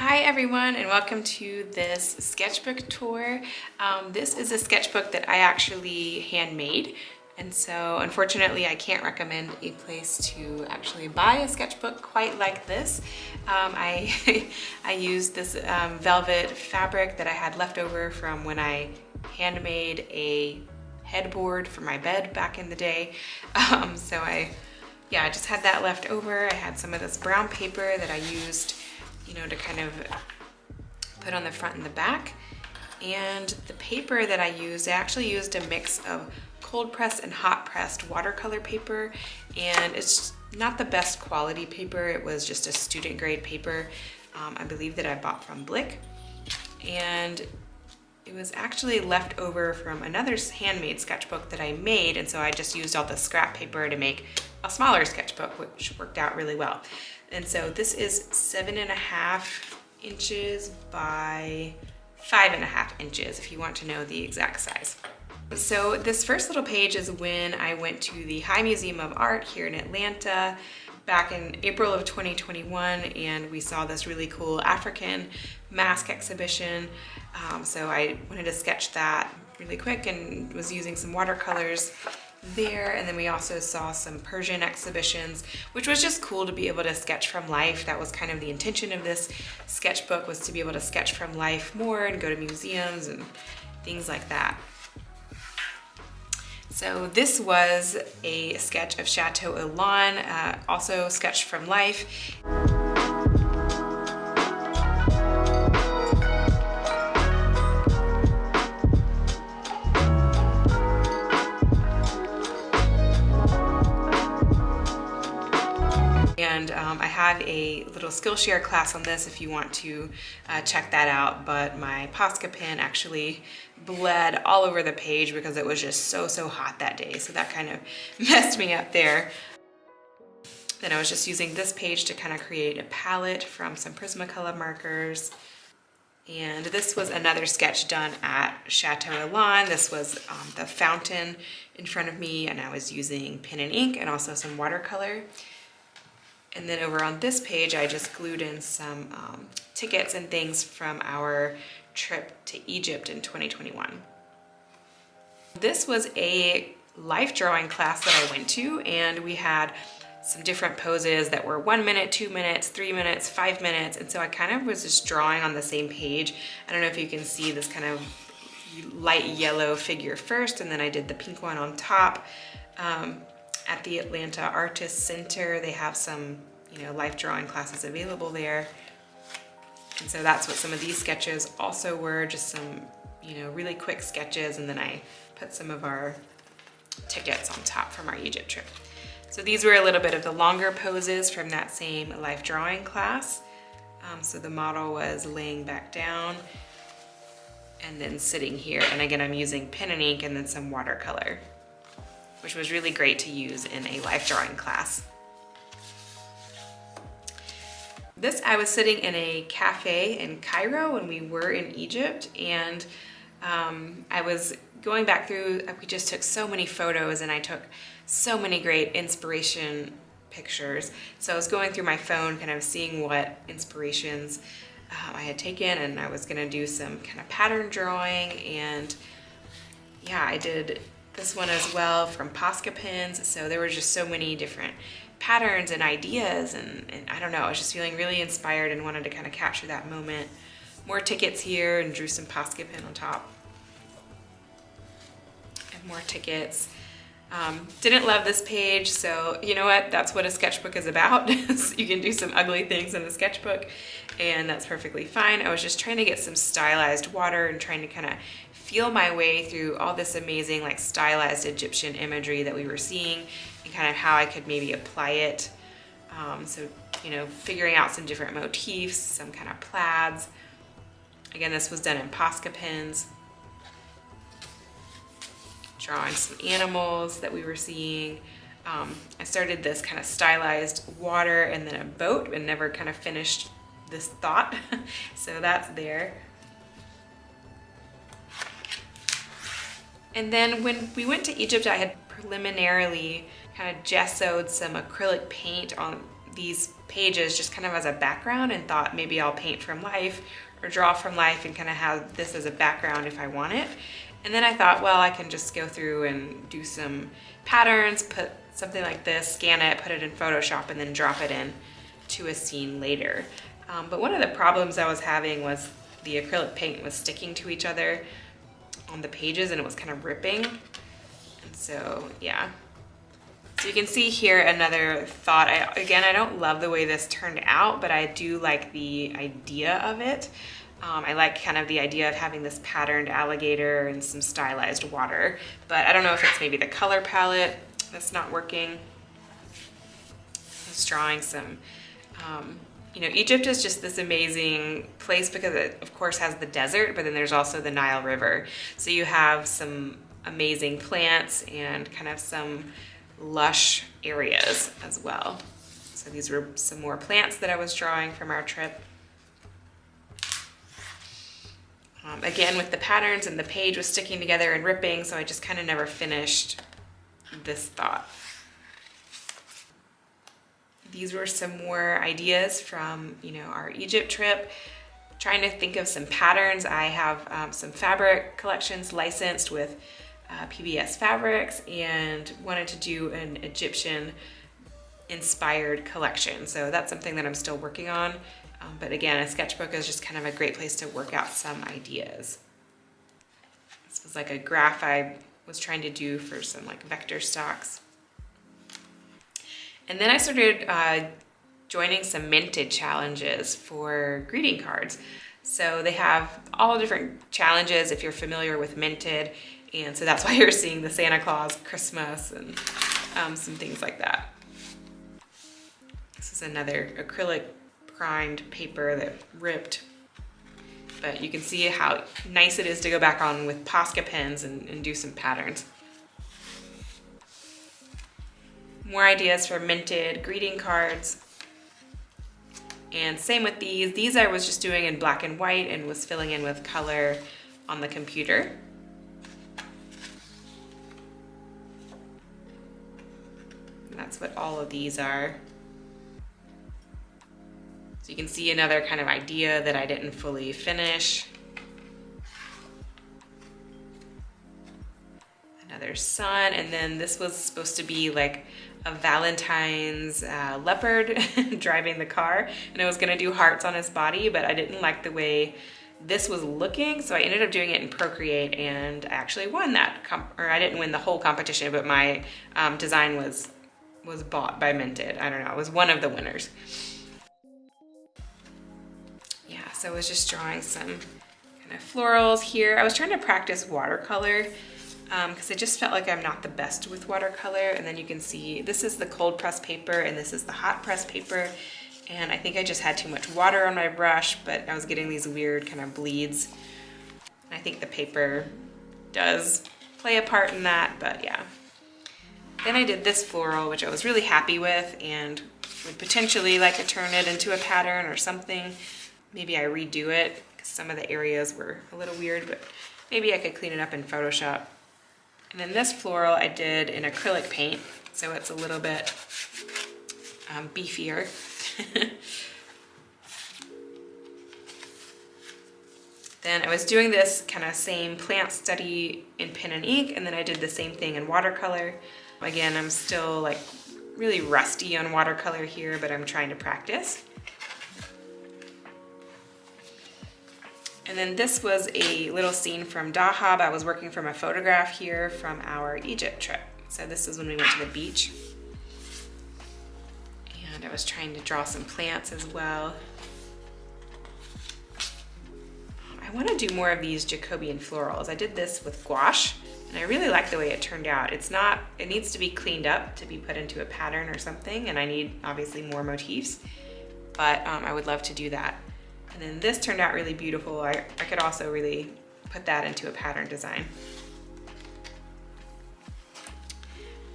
Hi everyone, and welcome to this sketchbook tour. This is a sketchbook that I actually handmade, and so unfortunately I can't recommend a place to actually buy a sketchbook quite like this. I used this velvet fabric that I had left over from when I handmade a headboard for my bed back in the day. So I just had that left over. I had some of this brown paper that I used to kind of put on the front and the back. And the paper that I actually used a mix of cold pressed and hot pressed watercolor paper, and it's not the best quality paper. It was just a student grade paper, I believe, that I bought from Blick, and it was actually left over from another handmade sketchbook that I made, and so I just used all the scrap paper to make a smaller sketchbook, which worked out really well. And so this is 7.5 inches by 5.5 inches, if you want to know the exact size. So this first little page is when I went to the High Museum of Art here in Atlanta back in April of 2021, and we saw this really cool African mask exhibition. So I wanted to sketch that really quick and was using some watercolors there. And then we also saw some Persian exhibitions, which was just cool to be able to sketch from life. That was kind of the intention of this sketchbook, was to be able to sketch from life more and go to museums and things like that. So this was a sketch of Chateau Elan, also sketched from life. And I have a little Skillshare class on this if you want to check that out, but my Posca pen actually bled all over the page because it was just so hot that day, so that kind of messed me up there. Then I was just using this page to kind of create a palette from some Prismacolor markers. And this was another sketch done at Chateau Elan. This was the fountain in front of me, and I was using pen and ink and also some watercolor. And then over on this page, I just glued in some tickets and things from our trip to Egypt in 2021. This was a life drawing class that I went to, and we had some different poses that were 1 minute, 2 minutes, 3 minutes, 5 minutes. And so I kind of was just drawing on the same page. I don't know if you can see this kind of light yellow figure first, and then I did the pink one on top. At the Atlanta Artists Center, they have some, life drawing classes available there. And so that's what some of these sketches also were, just some, really quick sketches. And then I put some of our tickets on top from our Egypt trip. So these were a little bit of the longer poses from that same life drawing class. So the model was laying back down and then sitting here. And again, I'm using pen and ink and then some watercolor, which was really great to use in a life drawing class. I was sitting in a cafe in Cairo when we were in Egypt, and I was going back through, we just took so many photos and I took so many great inspiration pictures. So I was going through my phone, kind of seeing what inspirations I had taken, and I was gonna do some kind of pattern drawing. And yeah, I did this one as well from Posca pens. So there were just so many different patterns and ideas, and I don't know, I was just feeling really inspired and wanted to kind of capture that moment. More tickets here, and drew some Posca pen on top. And more tickets. Didn't love this page, so you know what? That's what a sketchbook is about. So you can do some ugly things in a sketchbook, and that's perfectly fine. I was just trying to get some stylized water and trying to kind of feel my way through all this amazing, like, stylized Egyptian imagery that we were seeing, and kind of how I could maybe apply it. So, figuring out some different motifs, some kind of plaids. Again, this was done in Posca pens. Drawing some animals that we were seeing. I started this kind of stylized water and then a boat, and never kind of finished this thought. So that's there. And then when we went to Egypt, I had preliminarily kind of gessoed some acrylic paint on these pages just kind of as a background and thought maybe I'll paint from life or draw from life and kind of have this as a background if I want it. And then I thought, well, I can just go through and do some patterns, put something like this, scan it, put it in Photoshop, and then drop it in to a scene later. But one of the problems I was having was the acrylic paint was sticking to each other on the pages and it was kind of ripping. And so, yeah. So you can see here another thought. Again, I don't love the way this turned out, but I do like the idea of it. I like kind of the idea of having this patterned alligator and some stylized water, but I don't know if it's maybe the color palette that's not working. I was drawing some, you know, Egypt is just this amazing place because it of course has the desert, but then there's also the Nile River. So you have some amazing plants and kind of some lush areas as well. So these were some more plants that I was drawing from our trip. Again, with the patterns and the page was sticking together and ripping, so I just kind of never finished this thought. These were some more ideas from, you know, our Egypt trip. Trying to think of some patterns. I have some fabric collections licensed with PBS Fabrics and wanted to do an Egyptian inspired collection. So that's something that I'm still working on. But again, a sketchbook is just kind of a great place to work out some ideas. This was like a graph I was trying to do for some like vector stocks. And then I started joining some Minted challenges for greeting cards. So they have all different challenges if you're familiar with Minted. And so that's why you're seeing the Santa Claus, Christmas, and some things like that. This is another acrylic primed paper that ripped, but you can see how nice it is to go back on with Posca pens and do some patterns. More ideas for Minted greeting cards. And same with these. These I was just doing in black and white and was filling in with color on the computer. And that's what all of these are. So you can see another kind of idea that I didn't fully finish. Another sun, and then this was supposed to be like a Valentine's leopard driving the car, and I was gonna do hearts on his body, but I didn't like the way this was looking, so I ended up doing it in Procreate, and I actually won that, or I didn't win the whole competition, but my design was bought by Minted. I don't know, it was one of the winners. So I was just drawing some kind of florals here. I was trying to practice watercolor because I just felt like I'm not the best with watercolor. And then you can see this is the cold press paper and this is the hot press paper. And I think I just had too much water on my brush, but I was getting these weird kind of bleeds. And I think the paper does play a part in that, but yeah. Then I did this floral, which I was really happy with and would potentially like to turn it into a pattern or something. Maybe I redo it because some of the areas were a little weird, but maybe I could clean it up in Photoshop. And then this floral I did in acrylic paint, so it's a little bit beefier. Then I was doing this kind of same plant study in pen and ink, and then I did the same thing in watercolor. Again, I'm still like really rusty on watercolor here, but I'm trying to practice. And then this was a little scene from Dahab. I was working from a photograph here from our Egypt trip. So this is when we went to the beach. And I was trying to draw some plants as well. I want to do more of these Jacobean florals. I did this with gouache, and I really like the way it turned out. It needs to be cleaned up to be put into a pattern or something, and I need obviously more motifs, but I would love to do that. And then this turned out really beautiful. I could also really put that into a pattern design.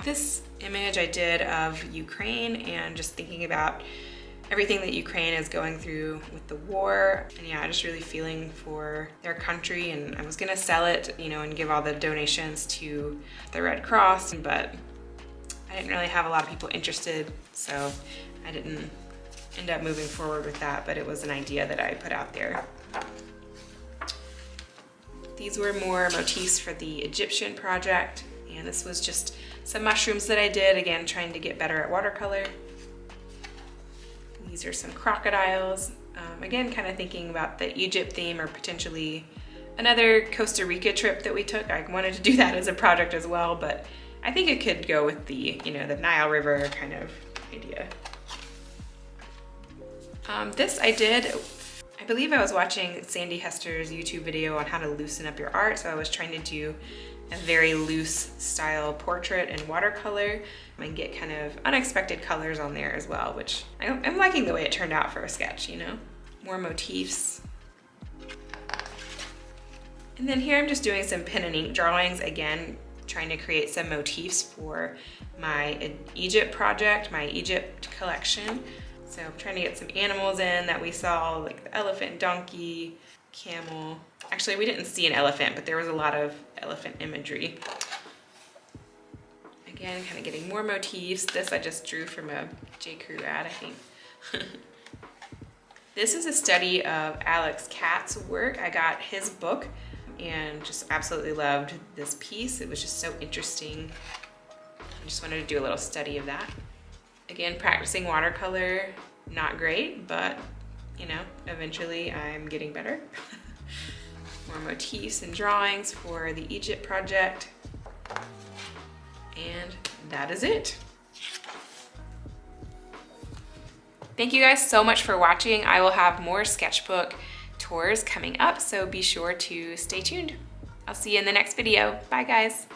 This image I did of Ukraine and just thinking about everything that Ukraine is going through with the war. And yeah, just really feeling for their country. And I was gonna sell it, you know, and give all the donations to the Red Cross, but I didn't really have a lot of people interested. So I didn't end up moving forward with that, but it was an idea that I put out there. These were more motifs for the Egyptian project, and this was just some mushrooms that I did, again, trying to get better at watercolor. These are some crocodiles. Again, kind of thinking about the Egypt theme, or potentially another Costa Rica trip that we took. I wanted to do that as a project as well, but I think it could go with the, you know, the Nile River kind of idea. This I did, I believe I was watching Sandy Hester's YouTube video on how to loosen up your art, so I was trying to do a very loose style portrait in watercolor and get kind of unexpected colors on there as well, which I'm liking the way it turned out for a sketch, you know? More motifs. And then here I'm just doing some pen and ink drawings, again, trying to create some motifs for my Egypt project, my Egypt collection. So I'm trying to get some animals in that we saw, like the elephant, donkey, camel. Actually, we didn't see an elephant, but there was a lot of elephant imagery. Again, kind of getting more motifs. This I just drew from a J. Crew ad, I think. This is a study of Alex Katz's work. I got his book and just absolutely loved this piece. It was just so interesting. I just wanted to do a little study of that. Again, practicing watercolor, not great, but you know, eventually I'm getting better. More motifs and drawings for the Egypt project. And that is it. Thank you guys so much for watching. I will have more sketchbook tours coming up, so be sure to stay tuned. I'll see you in the next video. Bye guys.